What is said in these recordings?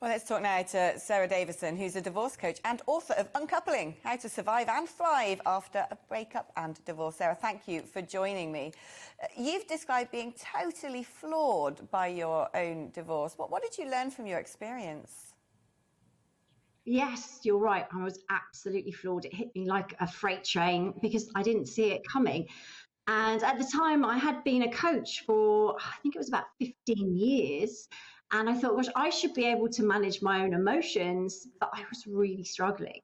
Well, let's talk now to Sara Davison, who's a divorce coach and author of Uncoupling, How to Survive and Thrive After a Breakup and Divorce. Sara, thank you for joining me. You've described being totally flawed by your own divorce. What did you learn from your experience? Yes, you're right. I was absolutely flawed. It hit me like a freight train because I didn't see it coming. And at the time, I had been a coach for, I think it was about 15 years. And I thought, gosh, I should be able to manage my own emotions, but I was really struggling.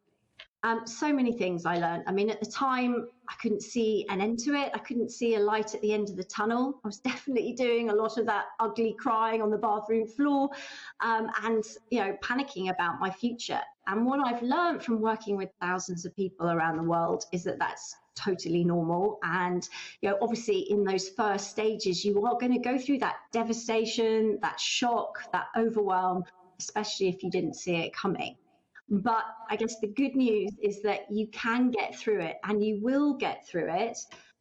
So many things I learned. I mean, at the time, I couldn't see an end to it. I couldn't see a light at the end of the tunnel. I was definitely doing a lot of that ugly crying on the bathroom floor, and panicking about my future. And what I've learned from working with thousands of people around the world is that that's totally normal. And obviously in those first stages, you are going to go through that devastation, that shock, that overwhelm, especially if you didn't see it coming. But I guess the good news is that you can get through it, and you will get through it.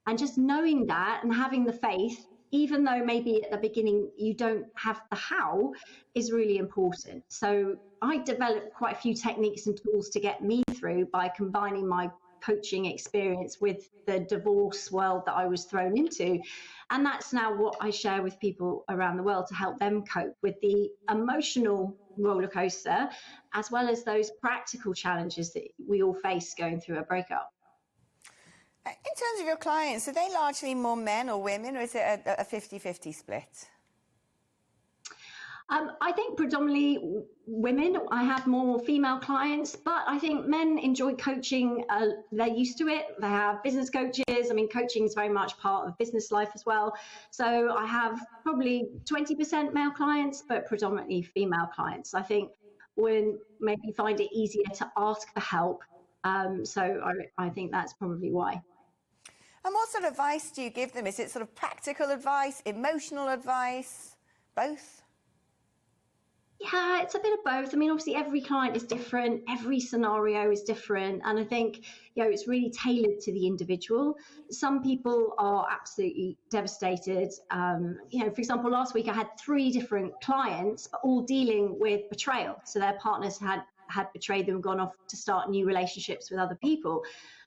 And just knowing that and having the faith, even though maybe at the beginning you don't have the how, is really important. So I developed quite a few techniques and tools to get me through by combining my coaching experience with the divorce world that I was thrown into. And that's now what I share with people around the world to help them cope with the emotional roller coaster, as well as those practical challenges that we all face going through a breakup. In terms of your clients, are they largely more men or women, or is it a 50-50 split? I think predominantly women. I have more female clients, but I think men enjoy coaching. They're used to it. They have business coaches. I mean, coaching is very much part of business life as well. So I have probably 20% male clients, but predominantly female clients. I think women maybe find it easier to ask for help. So I think that's probably why. And what sort of advice do you give them? Is it sort of practical advice, emotional advice, both? Yeah, it's a bit of both. I mean, obviously every client is different, every scenario is different, and I think it's really tailored to the individual. Some people are absolutely devastated. For example, last week I had 3 different clients, but all dealing with betrayal. So their partners had betrayed them, gone off to start new relationships with other people.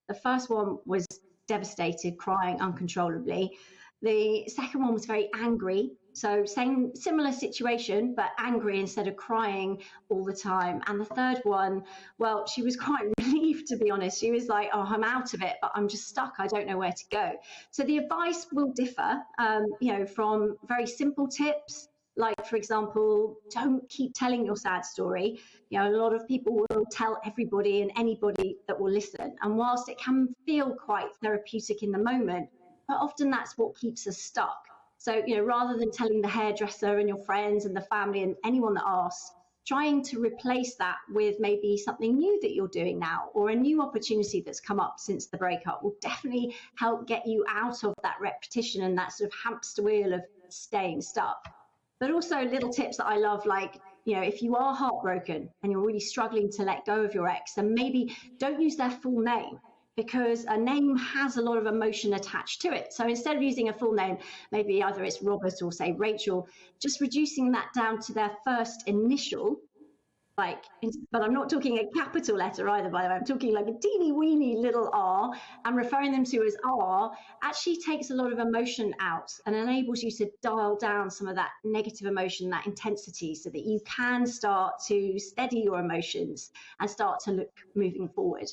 The first one was devastated, crying uncontrollably. The second one was very angry. So similar situation, but angry instead of crying all the time. And the third one, well, she was quite relieved, to be honest. She was like, oh, I'm out of it, but I'm just stuck. I don't know where to go. So the advice will differ, from very simple tips, like, for example, don't keep telling your sad story. A lot of people will tell everybody and anybody that will listen. And whilst it can feel quite therapeutic in the moment, but often that's what keeps us stuck. So, rather than telling the hairdresser and your friends and the family and anyone that asks, trying to replace that with maybe something new that you're doing now, or a new opportunity that's come up since the breakup, will definitely help get you out of that repetition and that sort of hamster wheel of staying stuck. But also little tips that I love, like, if you are heartbroken and you're really struggling to let go of your ex, then maybe don't use their full name, because a name has a lot of emotion attached to it. So instead of using a full name, maybe either it's Robert or say Rachel, just reducing that down to their first initial, but I'm not talking a capital letter either, by the way. I'm talking like a teeny weeny little r, and referring them to as R actually takes a lot of emotion out and enables you to dial down some of that negative emotion, that intensity, so that you can start to steady your emotions and start to look moving forward.